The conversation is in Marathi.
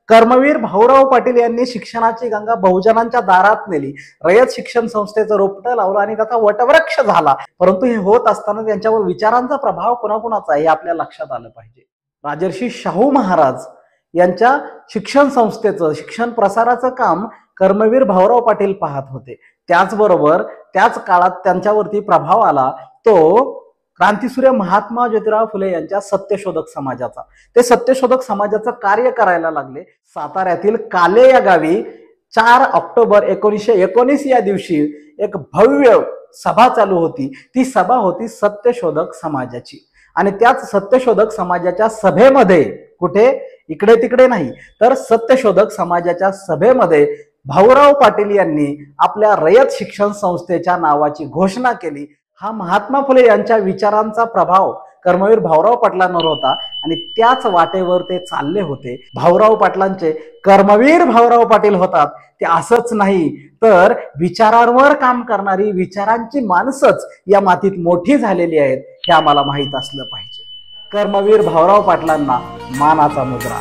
कर्मवीर भाऊराव पाटील यांनी शिक्षणाची गंगा बहुजनांच्या दारात नेली, रयत शिक्षण संस्थेचं रोपटं लावलं आणि त्याचा वटवृक्ष झाला। परंतु हे होत असताना त्यांच्यावर विचारांचा प्रभाव कोणाकोणाचा आहे हे आपल्या लक्षात आलं पाहिजे। राजर्षी शाहू महाराज यांच्या शिक्षण संस्थेचं शिक्षण प्रसाराचं काम कर्मवीर भाऊराव पाटील पाहत होते। त्याचबरोबर त्याच काळात त्यांच्यावरती प्रभाव आला तो क्रांतीसूर्य महात्मा ज्योतिराव फुले यांच्या सत्यशोधक समाजाचा। ते सत्यशोधक समाजाचं कार्य करायला लागले। साताऱ्यातील काले या गावी 4 ऑक्टोबर 1919 या दिवशी एक भव्य सभा चालू होती। ती सभा होती सत्यशोधक समाजाची आणि त्याच सत्यशोधक समाजाच्या सभेमध्ये कुठे इकडे तिकडे नाही तर सत्यशोधक समाजाच्या सभेमध्ये भाऊराव पाटील यांनी आपल्या रयत शिक्षण संस्थेच्या नावाची घोषणा केली। हा महात्मा फुले यांच्या विचारांचा प्रभाव कर्मवीर भाऊराव पाटलांवर होता आणि त्याच वाटेवर ते चालले होते। भाऊराव पाटलांचे कर्मवीर भाऊराव पाटील होतात ते असंच नाही तर विचारांवर काम करणारी विचारांची माणसंच या मातीत मोठी झालेली आहेत हे आम्हाला माहित असलं पाहिजे। कर्मवीर भाऊराव पाटलांना मानाचा मुजरा।